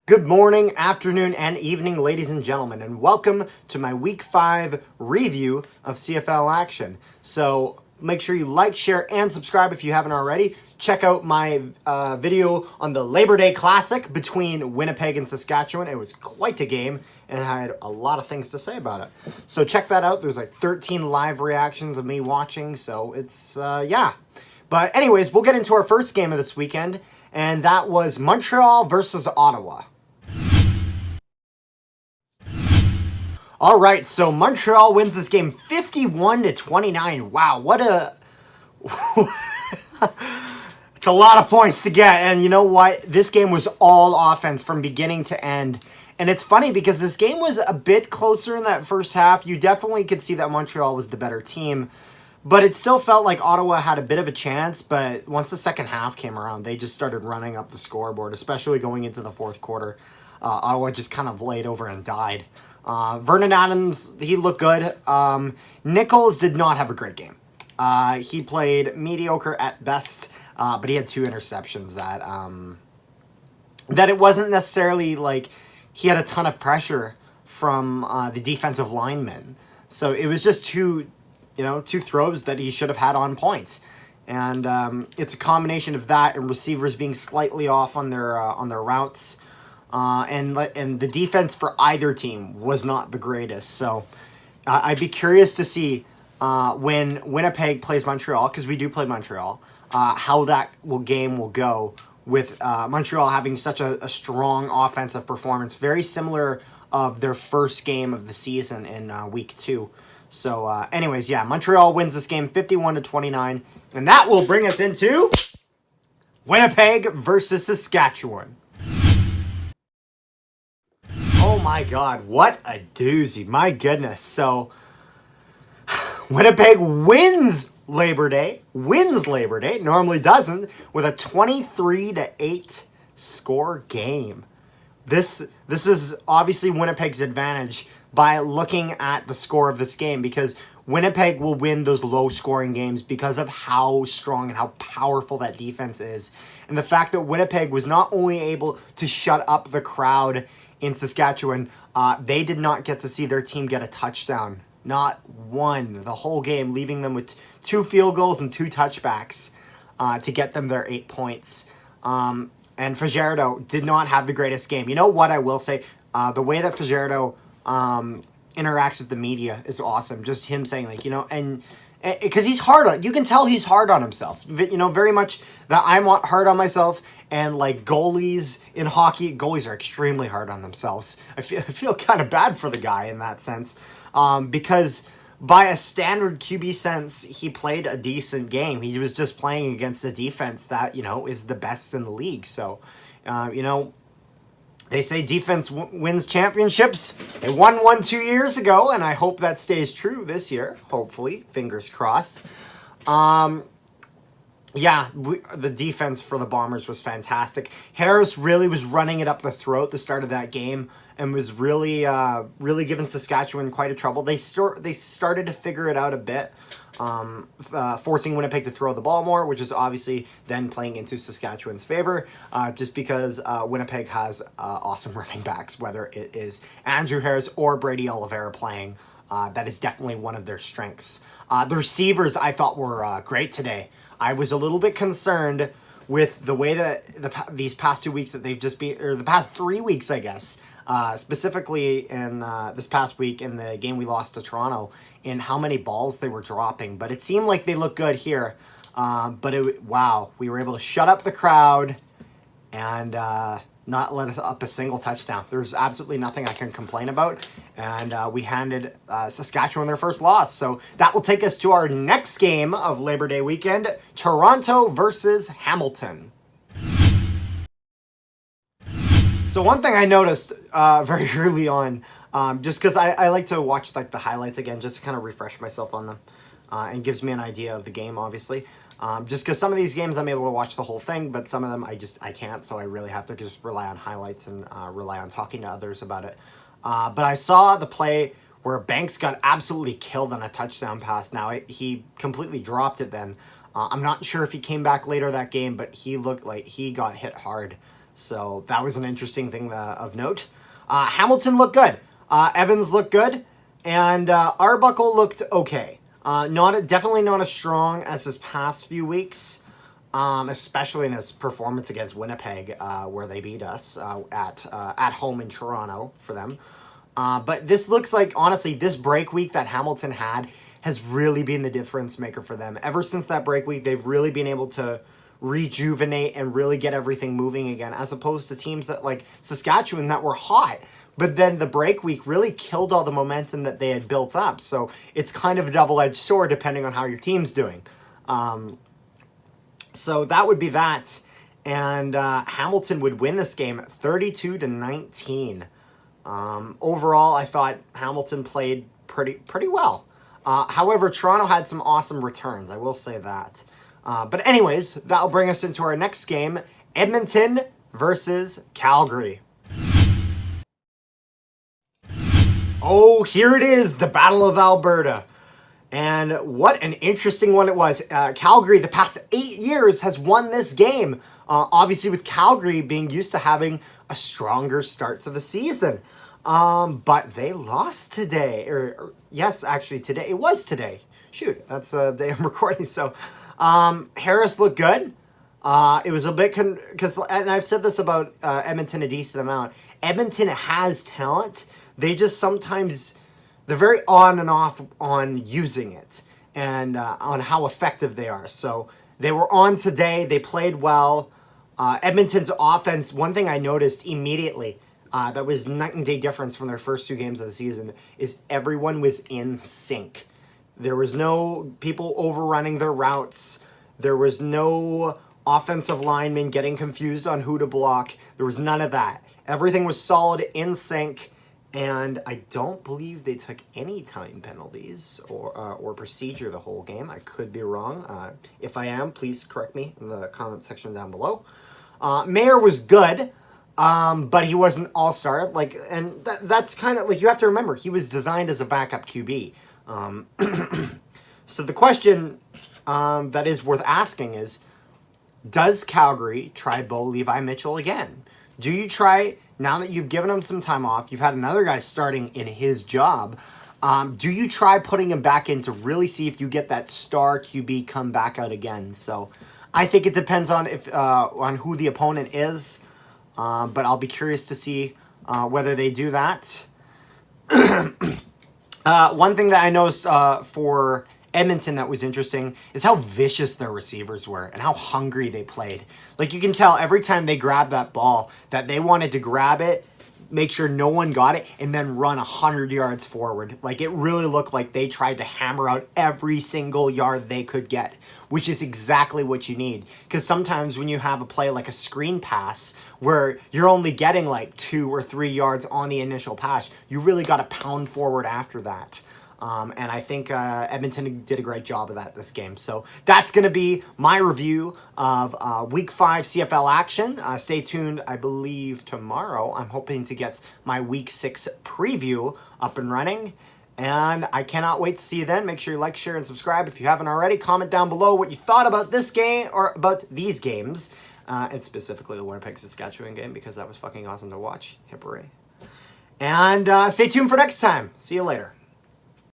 Good morning, afternoon, and evening, ladies and gentlemen, and welcome to my Week 5 review of CFL action. So make sure you like, share, and subscribe if you haven't already. Check out my video on the Labour Day Classic between Winnipeg and Saskatchewan. It was quite a game, and I had a lot of things to say about it. So check that out. There's like 13 live reactions of me watching, so it's, yeah. But anyways, we'll get into our first game of this weekend, and that was Montreal versus Ottawa. All right, so Montreal wins this game 51-29. Wow, what a... It's a lot of points to get, and you know what? This game was all offense from beginning to end. And it's funny because this game was a bit closer in that first half. You definitely could see that Montreal was the better team. But it still felt like Ottawa had a bit of a chance, but once the second half came around, they just started running up the scoreboard, especially going into the fourth quarter. Ottawa just kind of laid over and died. Vernon Adams, he looked good. Nichols did not have a great game. He played mediocre at best, but he had 2 interceptions that it wasn't necessarily like he had a ton of pressure from the defensive linemen. So it was just two throws that he should have had on point. And it's a combination of that and receivers being slightly off on their routes. And the defense for either team was not the greatest. So I'd be curious to see when Winnipeg plays Montreal, because we do play Montreal, how that game will go with Montreal having such a strong offensive performance, very similar of their first game of the season in week 2. So anyways, yeah, Montreal wins this game 51-29, and that will bring us into Winnipeg versus Saskatchewan. Oh my God, what a doozy. My goodness. So, Winnipeg wins Labor Day, normally doesn't, with a 23-8 score game. This is obviously Winnipeg's advantage by looking at the score of this game, because Winnipeg will win those low-scoring games because of how strong and how powerful that defense is. And the fact that Winnipeg was not only able to shut up the crowd in Saskatchewan, they did not get to see their team get a touchdown. Not one. The whole game, leaving them with 2 field goals and 2 touchbacks to get them their 8 points. And Fajardo did not have the greatest game. You know what I will say? The way that Fajardo interacts with the media is awesome. Just him saying, like, and because he's hard on, you can tell he's hard on himself. Very much that I'm hard on myself. And like goalies in hockey, goalies are extremely hard on themselves. I feel kind of bad for the guy in that sense, because by a standard QB sense, he played a decent game. He was just playing against a defense that is the best in the league. So, they say defense wins championships. They won one 2 years ago, and I hope that stays true this year. Hopefully, fingers crossed. Yeah, the defense for the Bombers was fantastic. Harris really was running it up the throat at the start of that game and was really giving Saskatchewan quite a trouble. They started to figure it out a bit, forcing Winnipeg to throw the ball more, which is obviously then playing into Saskatchewan's favor, just because Winnipeg has awesome running backs, whether it is Andrew Harris or Brady Oliveira playing. That is definitely one of their strengths. The receivers I thought were great today. I was a little bit concerned with the way that these past 2 weeks that they've just been, or the past 3 weeks, I guess, specifically in this past week in the game we lost to Toronto, in how many balls they were dropping. But it seemed like they looked good here. Wow, we were able to shut up the crowd and not let us up a single touchdown. There's absolutely nothing I can complain about. And we handed Saskatchewan their first loss. So that will take us to our next game of Labor Day weekend, Toronto versus Hamilton. So one thing I noticed very early on, just because I like to watch like the highlights again, just to kind of refresh myself on them. And gives me an idea of the game, obviously. Just because some of these games I'm able to watch the whole thing, but some of them I can't, so I really have to just rely on highlights and rely on talking to others about it. But I saw the play where Banks got absolutely killed on a touchdown pass. Now, he completely dropped it then. I'm not sure if he came back later that game, but he looked like he got hit hard. So that was an interesting thing of note. Hamilton looked good. Evans looked good. And Arbuckle looked okay. Definitely not as strong as his past few weeks. Especially in his performance against Winnipeg, where they beat us at home in Toronto for them. But this looks like, honestly, this break week that Hamilton had has really been the difference maker for them. Ever since that break week, they've really been able to rejuvenate and really get everything moving again, as opposed to teams that like Saskatchewan that were hot. But then the break week really killed all the momentum that they had built up. So it's kind of a double-edged sword depending on how your team's doing. So that would be that. And Hamilton would win this game 32-19. Overall, I thought Hamilton played pretty well. However, Toronto had some awesome returns. I will say that. But anyways, that'll bring us into our next game. Edmonton versus Calgary. Oh, here it is, the Battle of Alberta. And what an interesting one it was. Calgary, the past 8 years, has won this game. Obviously, with Calgary being used to having a stronger start to the season. But they lost today. Yes, actually today. It was today. Shoot, that's the day I'm recording. So Harris looked good. It was a bit... and I've said this about Edmonton a decent amount. Edmonton has talent. They just sometimes... They're very on and off on using it and on how effective they are. So they were on today. They played well. Edmonton's offense, one thing I noticed immediately that was night and day difference from their first 2 games of the season is everyone was in sync. There was no people overrunning their routes. There was no offensive linemen getting confused on who to block. There was none of that. Everything was solid, in sync. And I don't believe they took any time penalties or procedure the whole game. I could be wrong. If I am, please correct me in the comment section down below. Mayer was good, but he wasn't all-star. And that's kind of like, you have to remember, he was designed as a backup QB. So the question that is worth asking is, does Calgary try Bo Levi Mitchell again? Do you try... Now that you've given him some time off, you've had another guy starting in his job, do you try putting him back in to really see if you get that star QB come back out again? So I think it depends on on who the opponent is, but I'll be curious to see whether they do that. One thing that I noticed for Edmonton that was interesting is how vicious their receivers were and how hungry they played. Like, you can tell every time they grabbed that ball that they wanted to grab it, make sure no one got it, and then run 100 yards forward. Like, it really looked like they tried to hammer out every single yard they could get, which is exactly what you need. Because sometimes when you have a play like a screen pass where you're only getting like 2 or 3 yards on the initial pass, you really got to pound forward after that. And I think Edmonton did a great job of that this game. So that's going to be my review of Week 5 CFL action. Stay tuned, I believe, tomorrow. I'm hoping to get my Week 6 preview up and running. And I cannot wait to see you then. Make sure you like, share, and subscribe if you haven't already. Comment down below what you thought about this game or about these games. And specifically the Winnipeg-Saskatchewan game, because that was fucking awesome to watch. Hip hooray. And stay tuned for next time. See you later.